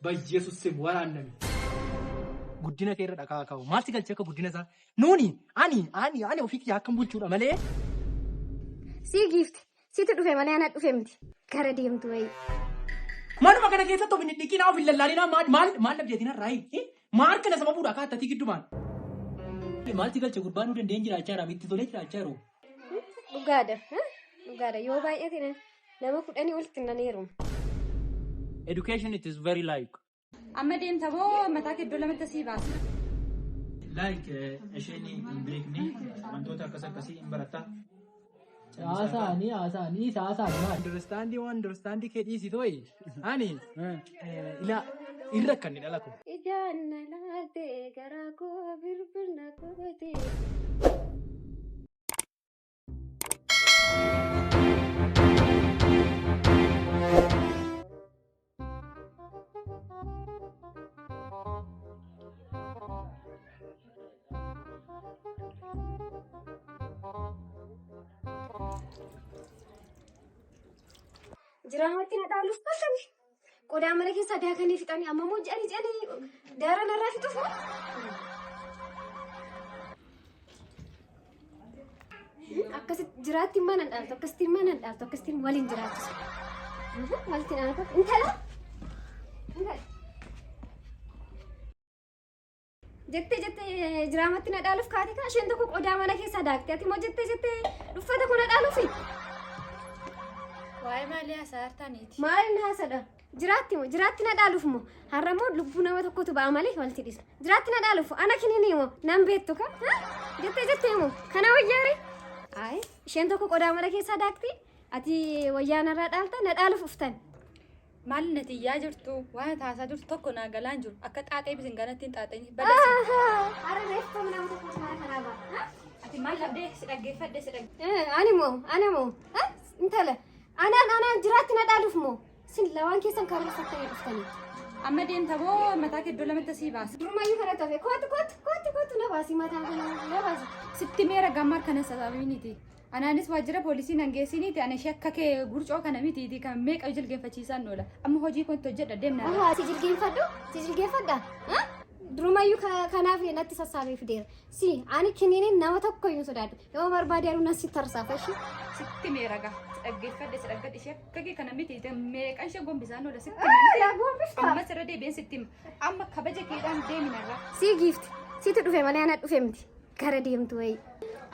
በኢየሱስ ስም ወራነን ጉዲና ከረ ደካካው ማልቲ ገልቸ ከጉዲና ሳ ኑኒ አኒ ኦፊክ ያከም ቡልቹዳ መለ ሲ ጊፍት ሲት ዱፌ ማለ ያና ዱፌ ምት ከረ ዲምቱ ወይ ማኑ መከነ ከሰቶ ቢን ዲቂና ኦፍ ለላሊና ማል ለብጀቲና ራይ ማርክ ለሰበቡ ዳካ ተቲ ግዱማን ማልቲ ገልቸ ጉርባኑ ደንዴንጅ ራቻራ ሚት ቶለች ራቻሩ ዱጋዳ ዮ ባየቴነ nama kudhanii walitti naneeru. Education it is very like. Amma deemtaboo mataa keddoo lamatti sii baasa. Like isheen hin beekne wantoota akkasii hin baratta. Asaani understand kedhiisi toy. Ani irra kan dhala ko. Ijaan na laate garaa koo birbirna kooti. Jiraamatti na dhaaluuf bakkami. Qodaa mana keessa daakanii fixanii amma immoo jedhanii daara narraa fixuuf moo? Akkasitti jiraatti mana dhaaltu akkasitti mana dhaaltu akkasitti waliin jiraachisa. Walitti dhaanatu intala. Jettee jiraamatti na dhaaluuf kaate kan isheen tokko qodaa mana keessa daakte ati immoo jettee uffata kun na dhaaluufi. Waa'ee malee hasaartaniiti. Maaliin hasadha? Jiraatti na dhaaluuf moo har'ammoo lubbuu nama tokkotu ba'a malee walitti dhisa. Jiraatti na dhaaluuf ana kiniini moo nan beektu ka? Jettee moo kana wayyaare? Ayi isheen tokko qodaa mana keessaa daakti ati wayyaa narraa dhaalta na dhaaluuf uftan. Maal natiyyaa jirtu waan taasaa jirtu tokko naa galaan jiru akka xaaxee bisin ganatti hin xaaxanii badda. Ara reeffa nama tokko kana kanaa ba'a. Ati maal dhabdee si dhaggeeffadde si dhagge. Ani moo intala. Ana jiraatti na dhaaluuf moo sin lawaan keessan kan raffattanii dhuftanii. Amma deemtaboo mataa keddoo lamatti sii baasa. Durmayyuu kana tafe kootu na baasi mataa kana na baasi. Sitti meera gammaar kana sababiiniti. Anaanis waajjira poolisii nan geessiniiti ana ishee akka kee gurcoo kana mitiiti kan meeqa jilgeenfachiisaan oola. Amma hojii kun hojjedha deemnaa. Si jilgeenfadha. Durmayyuu kanaaf natti sassaabee fideera. Si ani kiniiniin nama tokko iyyuu sodaadhu. Yoo barbaade aduun nasi tarsaafashi. Sitti meera gaa. Dhaggeeffadde si dhaggadhe ishee akka kee kana mitiiti meeqan ishee gombisaan oola sitti gombifta. Amma sirra deebiin sitti amma kabaja keedhaan deeminarra. Si giifti. Sitti dhufe malee ana dhufe miti. Gara deemtu wayi.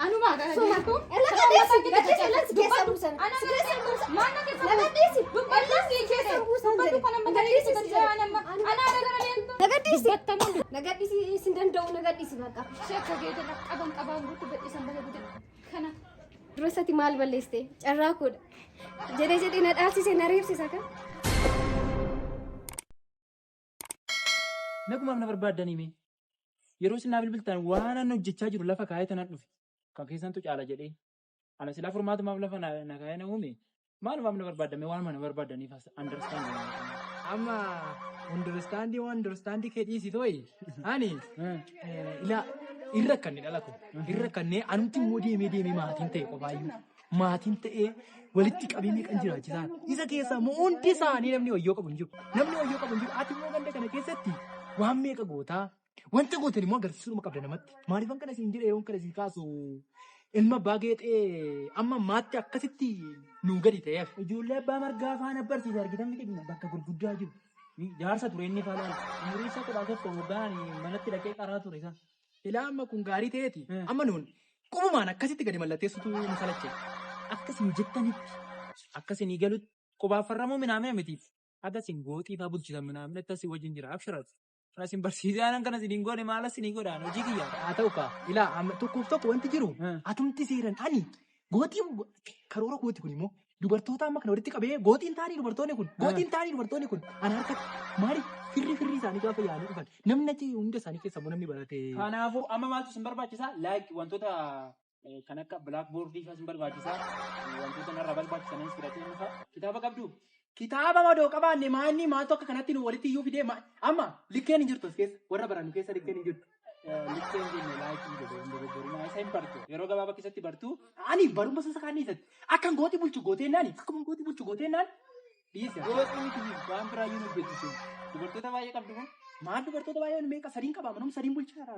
Anumaa gara deemtu. Gadhiisi keessa buusan. Nagadhiisi sin danda'u nagadhiisi baqa. Ishee akka keetiin qabaan guutuu gadhiisan baga guutuu kana. Durasatti maal balleessite? Carraa koodha. Jedhee na dhaabsise na reebsisa kan. Nagumaaf na barbaadanii mee yeroo isin naa bilbiltan waan ani hojjechaa jiru lafa kaayee tanaan dhufe kan keessantu caala jedhee ana silaa furmaatumaaf lafa na kaayee na uume maalumaaf na barbaadame waan na barbaadaniif understand amma understand kee dhiisi tooyi ani irra kan dhala ko irra kannee anumti immoo deemee maatiin ta'e qofaayyuu maatiin ta'ee walitti qabamee kan jiraachisaa isa keessaa immoo hundi isaanii namni wayyoo qabu hin jiru ati immoo ganda kana keessatti waan meeqa gootaa wanta gootan immoo agarsiisuma qabda namatti maaliifan kana siin jedhee yoon kana siin kaasu ilma abbaa geexee amma maatti akkasitti nuu gadi ta'eef ijoollee abbaa margaa faana barsiise argitan miti bakka gurguddaa jiru jaarsa ture inni faalaan umurii isaa 11 waggaan manatti dhaqee qaraa ture isaa ilaa amma kun gaarii ta'eeti amma nuun qubumaan akkasitti gadi mallatteessutu nu salache akkasiin jettanitti akkasiin galutti qubaaf farramuu minaamee mitiif akkasiin gooxii faa bulchisan minaamee akkasii wajjin jira abshiratu. Rasin barsiisaan kana siniin godhe maala siniin godhaan hojii kiyya. Haa ta'u kaa ilaa tokko wanti jiru atumti seeran ani gootiin karoora gooti kun immoo dubartoota amma kana walitti qabee gootiin taanii dubartoonni kun ana harkatti maali firri isaanii gaafa yaa'anii dhufan namni achi hunda isaanii keessa namni barate. Kanaafuu amma maaltu sin barbaachisaa wantoota kan akka blackboardii fa'aa sin barbaachisaa wantoota narra barbaachisanis filatee dhufa kitaaba qabdu. Kitaaba madoo qabaanne maanni maaltu akka kanatti nu walitti iyyuu fidee amma likkeen hin jirtu as keessa warra barannu keessa likkeen hin jirtu. Likkeen jenne laayikii godhe isa hin bartu yeroo gabaabaa keessatti bartu ani barumsa isa kaanii isatti akkan gootii bulchu gooteennaan Dhiisa. Gootni miti waan biraayyuu hojjettu. Dubartoota baay'ee qabdu kun. Maal dubartoota baay'een meeqa sadiin qabaa manum sadiin bulchaara.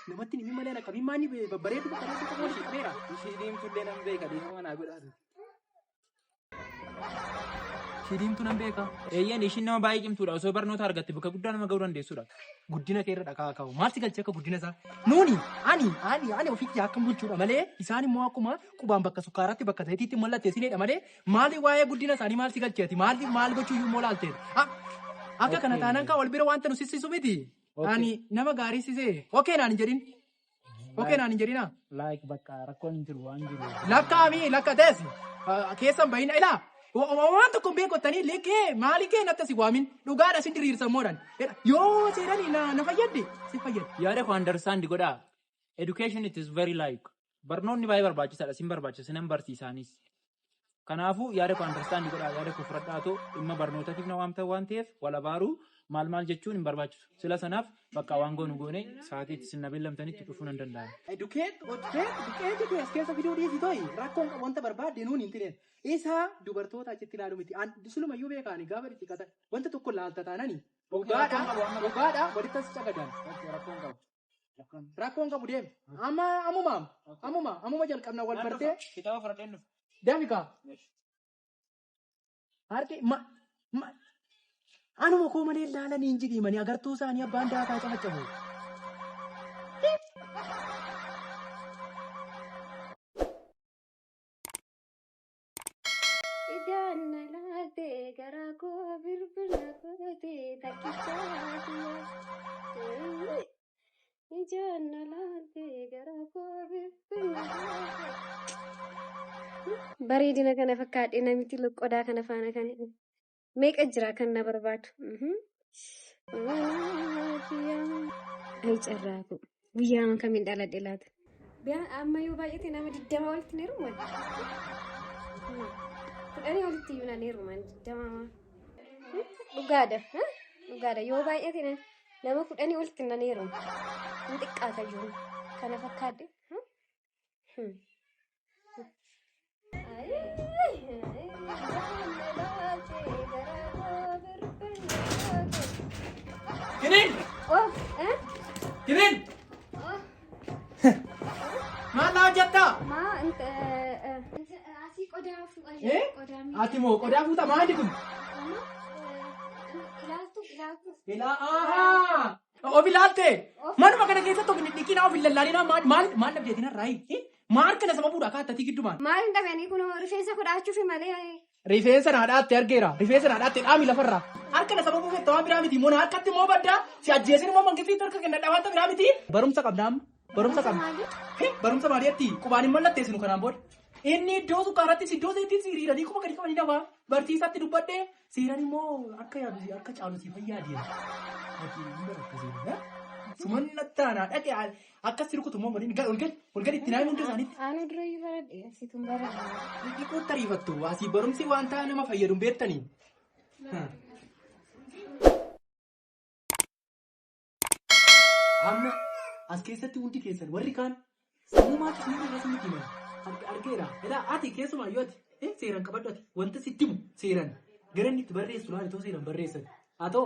Namatti nimi malee akkamiin maanni babbareedu qabu walitti qabeera. Ishee deemtullee nan beeka deema manaa godhaatu. Shidiimtu nan beeka. Eeyyaan ishiin nama baay'ee cimtuudha. Osoo barnoota argatte bakka guddaa nama ga'uu dandeessudha. Guddina kee irra dhagaa kaa'u. Maal si galchee akka guddina isaa? Nuuni ani ofiitti akkam bulchuudha malee isaan immoo akkuma qubaan bakka sukkaaratti bakka zaitiitti mallatteessineedha malee maali waa'ee guddina isaanii maal si galcheeti? Maal gochuu iyyuu moo laalteedha? Akka kana taanaan kaa wal bira wanta nu sissisu miti. Ani nama gaarii sisee. Okee naan hin jedhin. Okee naan hin jedhinaa? Bakka rakkoon hin jiru waan jiru. Lakkaami lakkatees keessan bahina ilaa. Waan tokko beekotanii leekee maali kee natti si waamin dhugaadha si diriirsan moodhan yoo seeranii na fayyadde si fayyadde. Yaada koo understand godhaa. Education it is very like barnoonni baay'ee barbaachisaadha sin barbaachisa nan barsiisaanis. Kanaafuu yaada koo understand godhaa yaada koo fudhadhaatoo dhimma barnootatiif na waamta waan ta'eef wal abaaruu maal jechuun hin barbaachisu. Sila sanaaf bakka waan goonu goone sa'aatiitti sinna beellamtanitti dhufuu nan danda'ama. Dukeetii as keessa fiduu dhiisi tooyi rakkoon qabu wanta barbaadde nuun hin tireen. Isa dubartoota achitti ilaalu miti. Sulumayyuu beekaani gaafa itti qatan wanta tokko laalta taanani. Dhugaadha walitti as cagadan. Rakkoon qabu deemu. Ammuma jalqabna wal bartee. Kitaaba fudhadheen dhufu. Daafika. Harki anuma koo malee ilaalanii hin jigimanii agartuu isaanii abbaan daakaa cafacabu. Bareedina kana fakkaadhee namitti qodaa kana faana kan meeqa jira kan na barbaadu. Ay carraaku guyyaa kamiin dhaladhe laata? Amma yoo baay'ate nama 20 walitti ni heeruman. Kudhanii walitti iyyuu na heeruman 20. Dhugaadha yoo baay'ate nama 10 walitti na heeruman. Hin xiqqaata jiru kana fakkaadhe. Kinin! Kinin! Maal hojjetta? Asii qodaa fuudhan. Ati moo qodaa fuuta maali kun? Ilaaltu. Of ilaalte? Manuma kana keessatti of dhiqinaa of hin lallaalinaa maal dhabdeetiin har'aayi? Maal kana sababuudha akka attatti giddumaan? Maal hin dhabanii kun rifeensa godhaachuuf malee. Rifeensa naadhaatti argeera. Rifeensa naadhaatti dhaami lafarraa. Harka sababuu feetta waan biraa miti. Mona harkatti immoo baddaa. Si ajjeesin immoo mangifiitti harka kennadha wanta biraa miti. Barumsa qabnaa amma. Barumsa qabna. Barumsa maaliitti? Qubaan hin mallatteessinu kanaan booda. Inni iddoo sukkaaratti iddoo zayitiin hiriiranii kuma gadi qabanii dhabaa. Barsiisatti dubbadhee seeraan immoo akka yaadu akka caalu si fayyaadee. Ati hin barattee sumannattaanaa dhaqee akkas rukutu immoo waliin ol gali itti naannoo hunda isaaniitti. Aanu durayyuu baradhe asitu hin baradhe. Xixiqqootti ariifattu asii barumsi wanta nama fayyadu beektanii. Amma as keessatti hundi keessan warri kaan sammuu maaltu sinii irratti miti himan argeera. Edhaa ati keessumaa yoo ati seeraan qabadhu ati wanta sitti himu seeraan gara inni itti barreessu laal itoo seeraan barreessan haa ta'u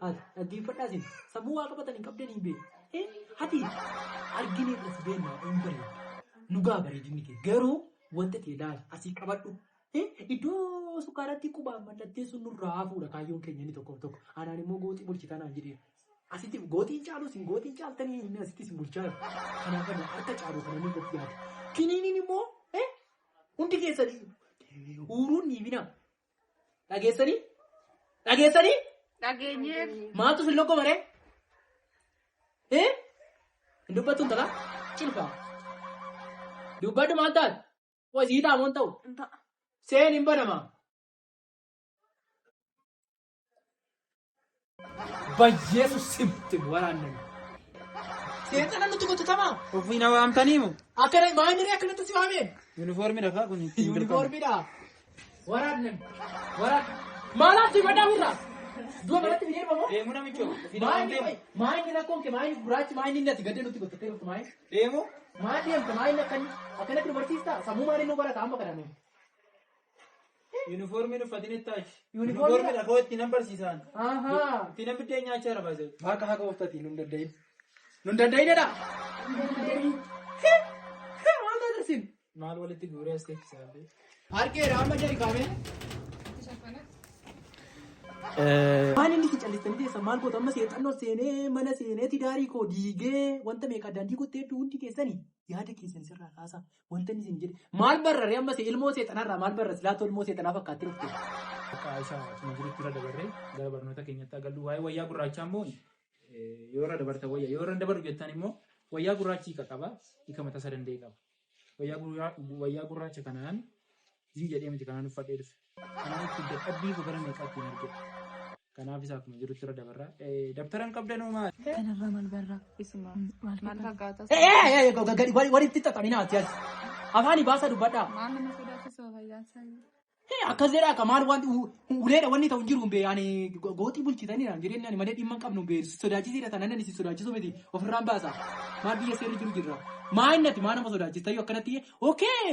ati dhaggeeffadhaasin sammuu waa qabatan hin qabdan hin beeku. Ati arginu irratti beekna hin bareedu nugaa bareedinni kee garuu wanta ta'e laal asii qabadhu. Iddoo sukkaaratti qubaan mallatteessuun nurraa hafuudha kaayyoon keenya inni tokko anaan immoo gootii bulchitaa naan jedheera. Asitti gootiin caalus hin gootiin caaltanii inni asitti sin bulchaa kanaaf harka caaluu kana ni gotti yaada. Kiniiniin immoo hundi keessanii uuruun ni bina. Dhageessanii? Dhageenyee. Maaltu sin lokko maree? Hin dubbattu hin ta'a? Cilfaa. Dubbadhu maal taate? Hojii taamoon ta'u? Seen hin banama. Bayyeesu simti waraannan. Seexana nuti gottatamaa? Ofii na waamtanii moo? Akkana maayinii akkanatti si waameen? Yuunifoormii dhagaa kun ittiin dirqama. Yuunifoormiidha. Waraannan. Maalaatti badhaa birraa? Du'a malatti fi deema moo? Deemuu namichoo. Maayinii rakkoon kee maayinii gurraachi maayinii inni ati gaddee nutti gottatee jirtu maayinii. Deemuu? Maal deemta maayinii akkanatti nu barsiistaa? Sammuu maayinii nu barata amma kadhame. Yuunifoormiin uffatanii taachi. Yuunifoormii Yuunifoormiidha koo itti nan barsiisan. Ahaa. Itti nan biddeen nyaachaa jira baasee. Waaqa haqa uffatii nun danda'in. Nun danda'inadha. Maal taasisin? Maal walitti guuree as teechisaa? Harkeera amma jari kaamee. Waan inni si callistanii teessan maal goota amma seexannoo seenee mana seeneeti daarii koo diigee wanta meeqa daandii gottee hedduu hundi keessanii yaada keessan sirraa kaasaa wanta inni isin jedhe maal barrare amma ilmoo seexanarraa maal barra silaatoo ilmoo seexanaa fakkaatti dhufte. Akka isaa asuma jirutti irra dabarree gara barnoota keenyatti agallu waa'ee wayyaa gurraachaa immoo yoo irra dabarta wayyaa yoo irra dabaru jettan immoo wayyaa gurraachi hiika qaba hiika mataa isa danda'e qaba. Wayyaa gurraacha kanaan zii jedhee miti kanaan uffadhee dhufe. Kanaan itti dadhabbii gogara meeqaatti hin arginu. Kanaaf isaa akkuma jirutti irra dabarra. Dabtaraan qabdanuu maal? Kanarraa maal barraa? Isuma maal fakkaatas? Walitti xaxaminaa ati as. Afaanii baasaa dubbadhaa. Maal nama sodaachisoo fayyaan isaanii? Akkas jedhaa akka maal uleedha wanni ta'u hin jiru hin ani gootii bulchitaniidha jireenya ani malee dhimma hin qabnu hin sodaachisiidha tanan ani si sodaachisu miti ofirraan baasa maal biyya seerri jiru jirra maa innati maa nama sodaachistayyuu akkanatti okee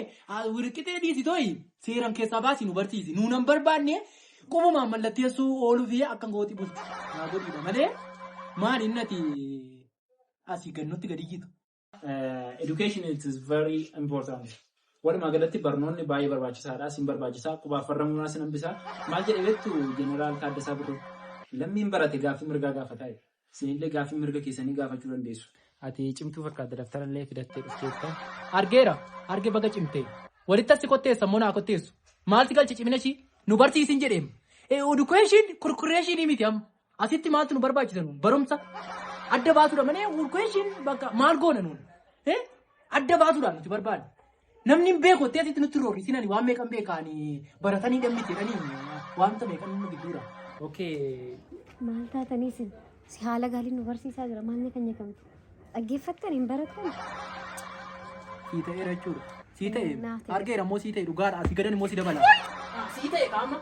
wirqixee dhiisi tooyi seeran keessaa baasi nu barsiisi nuunan barbaanne qubumaan mallatteessuu ooluu fi akka gootii bulchu naa godhiidha malee maal innati asii gannutti gadi jitu. Education is very important. Walumaa galatti barnoonni baay'ee barbaachisaadha. Isin barbaachisaa qubaaf farramuunaa sin hambisaa. Maal jedhee beektu Jeneraal Taaddasaa Birruu lammiin barate gaaffii mirgaa gaafataa jedhe. Isinillee gaaffii mirga keessanii gaafachuu dandeessu. Ati cimtuu fakkaata daftarallee fidattee dhufteetta. Argee baga cimtee. Walitti asi kotteessa moo naa kotteessu. Maal si galche cimina ishii nu barsiisin jedheem. Education kurkureeshinii miti amma. Asitti maaltu nu barbaachisan barumsa. Adda baasuudha malee education bakka maal goona nuun. Adda baasuudhaan nuti barbaadna. Namni hin beeku teessitti nutti roorrisinani waan meeqan beekaanii baratanii dhammiti jedhanii waanta meeqan nu gidduudha. Okay. Maal taataniis si haala gaaliin nu barsiisaa jira maalni keenya kamtu dhaggeeffattan hin barattan. Sii ta'eera jechuudha. Sii ta'e argeera moo sii ta'e dhugaadha asii gadan immoo si dabala. Sii ta'e qaama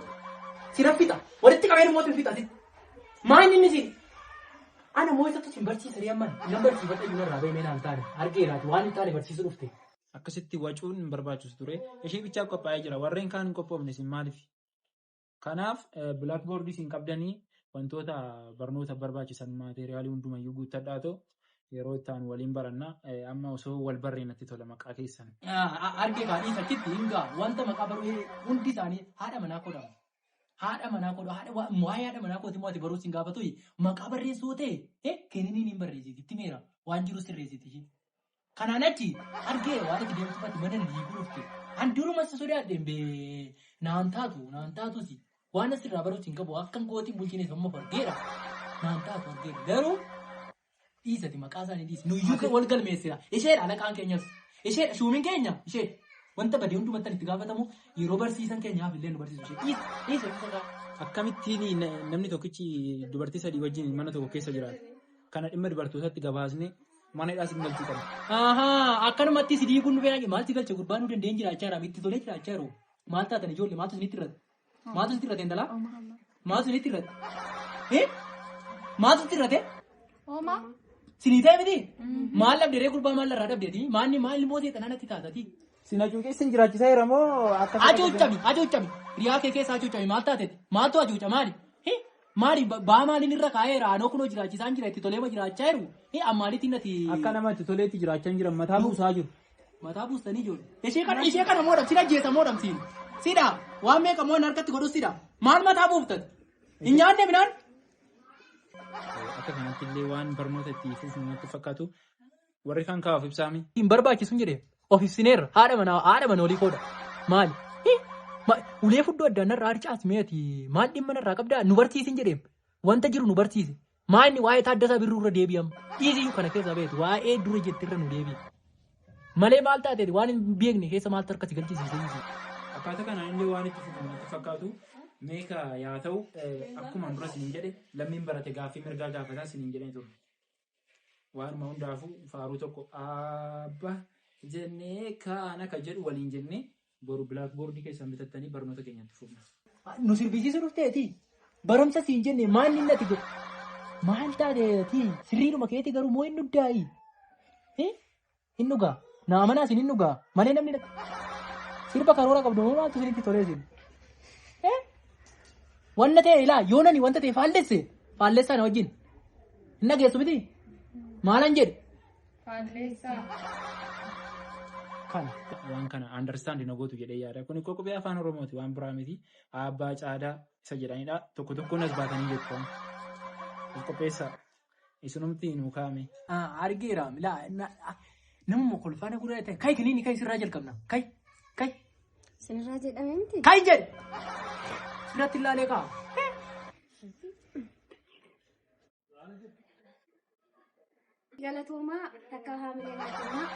si raffita walitti qabeen immoo si fixa. Maa inni si ana moo isatti si barsiisa amma nan barsiifadha iyyuu narraa beemee naan taane argeeraati waan hin taane barsiisu dhufte. Akkasitti wacuun hin barbaachisu ture. Ishee bichaa qophaa'ee jira. Warreen kaan hin qophoofne isin maaliif? Kanaaf blackboard isin qabdanii wantoota barnoota barbaachisan maateriyaalii hundumayyuu guuttadhaatoo yeroo itti aanu waliin baranna amma osoo wal barree natti tola maqaa keessan. Arge kaanii fakkiitti hingaa wanta maqaa baruu hundi isaanii haadha manaa kodhamu. Haadha manaa kodha waa'ee haadha manaa kooti mootii baruus hin gaafatu maqaa barreessuu ta'e kenniniin hin barreessiti itti meera waan jiru sirreessiti. Kanaan achi argeera waan itti deemtufatti mana liiguu dhufte. An duruma isa sodaadheen bee naan taatusi waan asirraa baruutti hin qabu akkan gootiin bulchiinis amma argeera naan taatu argeera garuu dhiisati maqaa isaanii dhiisi nuyyuu wal galmeessira isheedha alaqaan keenyas isheedha shuumiin keenya ishee wanta badee hundumatti itti gaafatamu yeroo barsiisan keenyaaf illee nu barsiisu ishee dhiisa. Akkamittiin namni tokkichi dubartii sadii wajjin mana tokko keessa jiraata. Kana dhimma dubartootatti gabaasne mana hidhaa si galchuu qabna. Akkanumatti si diiguun dhufee maal si galche gurbaan nu dandeenye jiraachaa jira itti tolee jiraachaa jiru maal taatan ijoollee maaltu isinitti irratti maaltu isinitti irratti indalaa maaltu isinitti irratti maaltu isinitti irratti sinii ta'e miti maal dhabdee gurbaa maal irraa dhabdeeti maal mootii xananatti taatati. Sina cuuqee sin jiraachisaa jira moo akka Hacuuccami riyaa kee keessa hacuuccami maal taateeti maaltu hacuucca maali baa maaliin irra kaa'eera anoo kunoo jiraachisaan jira itti toleema jiraachaa jiru ammaalitti nati akka nama itti toleetti jiraachaa jiran mataa buusaa jiru. Mataa buustanii ijoollee ishee kana moodam sida jeesa moodam siin sida waan meeqa moon harkatti godhu sida maal mataa buuftan hin nyaanne midhaan. Akka kanatti illee waan barnoota itti fufu natti fakkaatu warri kan kaa'uuf ibsaami. Hin barbaachisu jedhee of ibsineerra haadha mana olii kooda maali. Ulee fuddoo adda narraa harcaas meeti maal dhimma narraa qabdaa nu barsiisin jedheem wanta jiru nu barsiise maa inni waa'ee Taaddasaa Birruu irra deebi'am dhiisiyyuu kana keessa beetu waa'ee dura jettirra nu deebi'a malee maal taateeti waan hin beekne keessa maaltu harkatti galchisiise. Akkaataa kanaan illee waan itti fufu natti fakkaatu meeqa yaa ta'u akkuma dura siniin jedhe lammiin barate gaaffii mirgaa gaafataa siniin jedhee ture. Waanuma hundaafuu faaruu tokko abba jennee kaana ka jedhu waliin jennee boru blackboard keessan bitattanii barnoota keenyatti fufna. Nu sirbisiisu dhufteeti barumsa siin jenne maal inni ati maal taateeti sirriidhuma keetii garuu moo hin dhuggaayi hin dhugaa naa manaa siin hin dhugaa malee namni sirba karoora qabdu moo maaltu isinitti tolee siin Wanna ta'e ilaa yoo nani wanta ta'e faallessaa na wajjin. Hin dhageessu miti. Maalan jedhu. Faalleessaa. Kana. Waan kana understand na gootu jedhee yaada. Kun qubee afaan Oromooti waan biraa miti. Abbaa caadaa isa jedhanidha. Tokko tokkoon as baatanii jettu. Qopheessaa. Isinumti nu kaame. Argeera. Namuma kolfaana guddaa ta'e. Kai kiniini kai sirraa jalqabna. Kai. Sinirraa jedhame miti. Kai jedhe. Sirratti ilaalee kaa. Galatoomaa takka haamilee galatoomaa.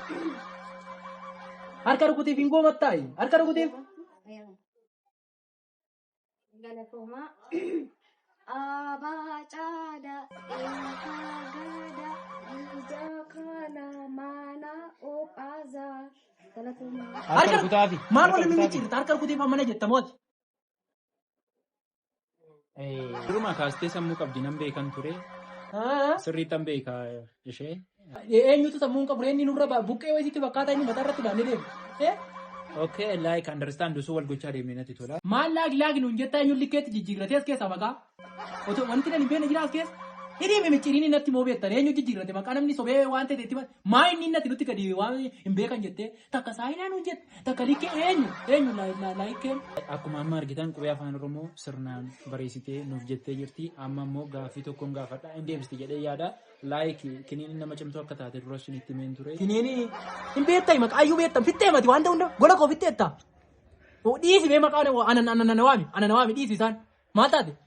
Harka rukuteef hin goomattaayi. Harka rukuteef. Galatoomaa. Abbaa caadaa eegaa gadaa ija kana mana ophaasaa. Galatoomaa. Harka rukutaafi. Maal waliin mimmichiirta? Harka rukuteef ammana jetta mooti. Duruma kaastee sammuu qabdi nan beekan ture. Sirriittan beekaa ishee. Eenyutu sammuu hin qabu? Eenyu nurra buqqee wayisitti fakkaataa inni mataa irratti baanee deemu. Okay, like understand osoo wal gochaa deemnee natti tola. Maal laagi nuun jettaa eenyuun likkeetti jijjiirratee as keessaa maqaa? Otoo wanti nan hin beekne jira as keessa? Hidhii mimmichiiriin natti moo beektan eenyu jijjiirrate maqaa namni sobee waan ta'eetti maa inni natti nutti gadi waan hin beekan jettee takka saayinaa nuun jette takka likkee eenyu laayikkeen. Akkuma amma argitan qubee afaan Oromoo sirnaan bareessitee nuuf jettee jirti. Amma immoo gaaffii tokkoon gaafadha. Hin deebisti jedhee yaada. Laayikii kiniini nama cimtuu akka taate dura sun itti meen ture. Kiniini hin beektai maqaayyuu beektan fittee mati waan ta'u gola koo fitteetta. Dhiisi bee maqaan ana waami dhiisi isaan maal taate?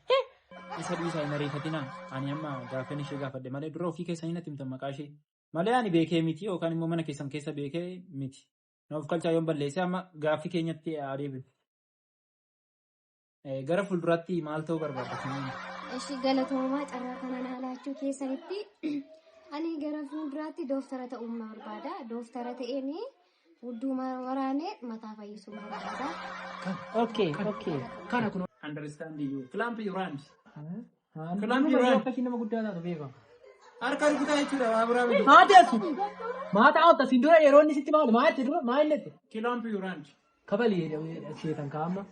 Isa dhiisaa hin ariifatinaa. Ani amma gaaffiin ishee gaafadhe malee dura ofii keessanii natti himtan maqaa ishee. Malee ani beekee miti yookaan immoo mana keessan keessa beekee miti. Nuuf kalchaa yoon balleesse amma gaaffii keenyatti adeemu. Gara fuulduraatti maal ta'uu barbaadda? Ishii galatoomaa carraa kanaan haalaachuu keessatti ani gara fuulduraatti dooktara ta'uun barbaada. Dooktara ta'een hudduu waraanee mataa fayyisuu barbaada. Okay. Kana kun Understand you. Clamp your hands. akkasii nama guddaa taatu beekama. Harka rukutaa jechuudha waa biraa miti. Haa teessu. Maa ta'u tasin dura yeroo inni sitti maali? Maa jettee dura? Maa inni jettee? Clamp your hands. Kabalii seetan kaa'amma.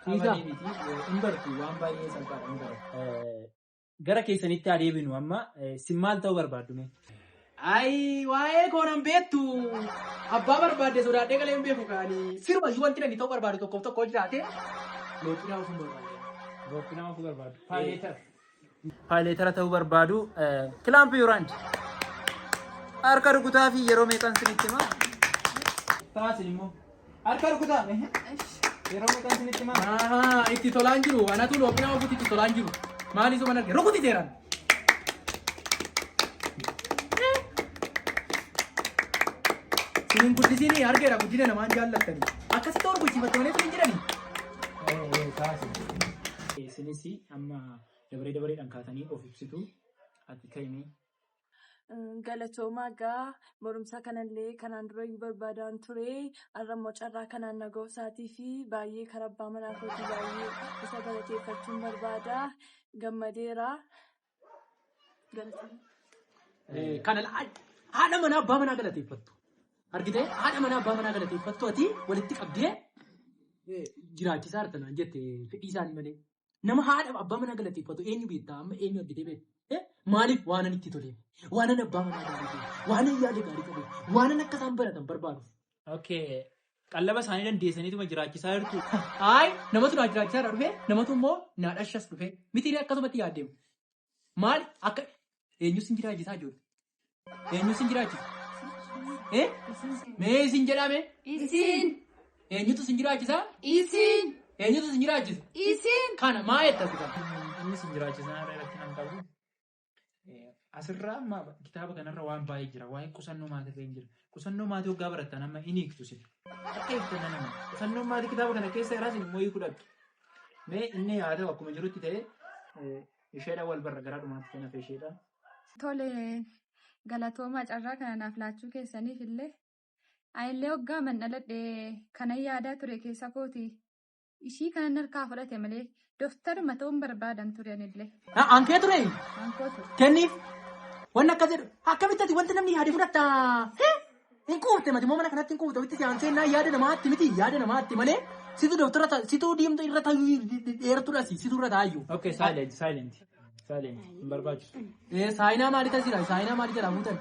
Kabalii miti. Hin bartu waan baay'ee salphaadha hin baratu. Gara keessanitti adeeminu amma sin maal ta'uu barbaaddu mee? Waa'ee koonan beektu abbaa barbaadde sodaadhee galee hin beeku kaanii sirba iyyuu wanti inni ta'uu barbaadu tokko jiraate looqinaa ofii barbaade. Looqinaa ofii barbaadu. Paayileetara ta'uu barbaadu. Clamp your hands. Harka rukutaa fi yeroo meeqan sinitti himaa? Taasin immoo. Harka rukutaa. Yeroo meeqan sinitti himaa? Itti tolaan jiru anatu looqinaa ofiitti itti tolaan jiru maali suma narge rukuti seeraan. Sinin guddisiin argeera guddina namaan jaallattanii akkasitti ol guddisiifattanii sinin jedhanii. Isinis amma dabareedhaan kaatanii of ibsitu ati kaimii. Galatoomaa gaa barumsa kanallee kanaan dura iyyuu barbaadaan ture arrammoo carraa kanaan nagoo isaatii fi baay'ee karaa abbaa manaa kootii baay'ee isa galateeffachuun barbaada gammadeera. Kana haadha manaa abbaa manaa galateeffattu argitee haadha manaa abbaa manaa galateeffattu ati walitti qabdee jiraachisaa artanaan jette fedhii isaanii malee nama haadha abbaa manaa galateeffatu eenyu beektaa amma eenyu argitee beektaa. Maaliif waan ani itti tole waan ani abbaa manaa gaarii qabu waan ani yaada gaarii qabu waan ani akka isaan baratan barbaadu. Okay. Qallaba isaanii dandeessaniituma jiraachisaa jirtu. Namatu naa jiraachisaa dhufe namatu immoo naa dhashas dhufe mitiiree akkasumatti yaaddeemu. Maali akka eenyu sin jiraachisaa jiru? Eenyu sin jiraachisa? Mee isin jedhame? Isin. Eenyutu sin jiraachisaa? Isin. Eenyutu sin jiraachisa? Isin. Kana maa jettatu kana? Inni sin jiraachisaa irratti nan qabu. Asirraa amma kitaaba kanarra waan baay'ee jira. Waa'ee qusannoo maatii irra jira. Qusannoo maatii waggaa barattan amma inni hiiktu sin. Akka hiiktan nama. Qusannoo maatii kitaaba kana keessa irraa sin immoo hiikuu dhabdu. Mee inni haa ta'u akkuma jirutti ta'ee isheedhaan wal barra garaa dhumaatti kan hafe isheedhaan. Tole galatoomaa carraa kana naaf laachuu keessaniif illee anillee waggaa mandhaladhee kanan yaadaa ture keessa kooti. Ishii kanan harkaa fudhate malee dooftaruma ta'uun barbaadan ture anillee. Ankee ture? Ankoo ture. Kenniif wanni akka jedhu akkamitti wanti namni yaade fudhatta hin kuufte mati moo mana kanatti hin kuufte ofitti seenaa yaada namaatti miti yaada namaatti malee Situ doktora ta'a. Situ diimtuu irra taa'uu dheeratuudhaas situ irra taa'ayyuu. Okay, silent. Hin barbaachisu. Saayinaa maalii ta'a? Saayinaa maalii jedhamu tan?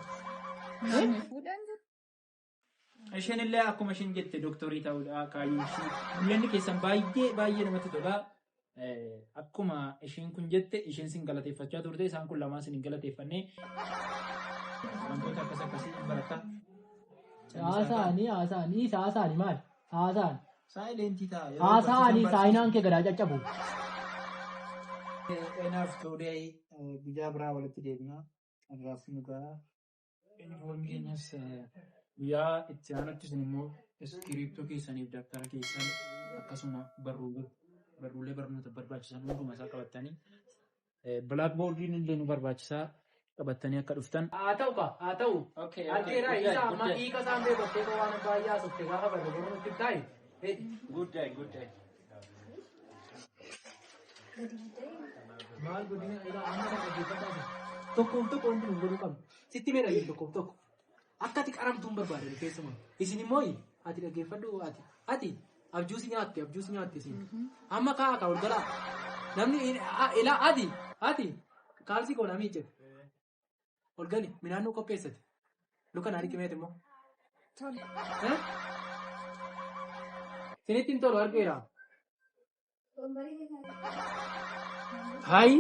Isheen illee akkuma isheen jette doktorii ta'uudha kaayyoo ishee. Mul'anni keessan baay'ee namatti tola. Akkuma isheen kun jette isheen sin galateeffachaa turte isaan kun lamaan sin hin galateeffanne. Wantoota akkasii hin barata. Haasaanii maali? Haasaan. Saayilentii ta'a. Haasaanii saayinaan kee gadaa caccabu. Enough today guyyaa biraa walitti deemna. Irraaf nugaa. Inni keenyas guyyaa itti aanutti sun immoo iskiriiptoo keessaniif daftara keessan akkasuma barruulee barnoota barbaachisan hunduma isaa qabattanii bilaakboordiin illee nu barbaachisaa qabattanii akka dhuftan. Haa ta'u. Algeeraa isaa amma hiika isaan beekattee waan baay'ee haasofte gaafa barbaadu nutti taa'e. Good day. Maal godina irraa amma kan dhaggeeffataa tokkoof tokko wanti nu godhuu qabnu. Sitti meedha tokkoof. Akka ati qaramtuun barbaadani keessumaa. Isin immoo ati dhaggeeffadhu ati abjuusi nyaatte isin. Amma kaa'aa ol galaa. Namni ilaa ati kaalsii koonaa miicceef. Ol gali midhaan nu qopheessate. Luka naa dhiqimeet immoo. Sinitti hin tolu argeera. Hayi.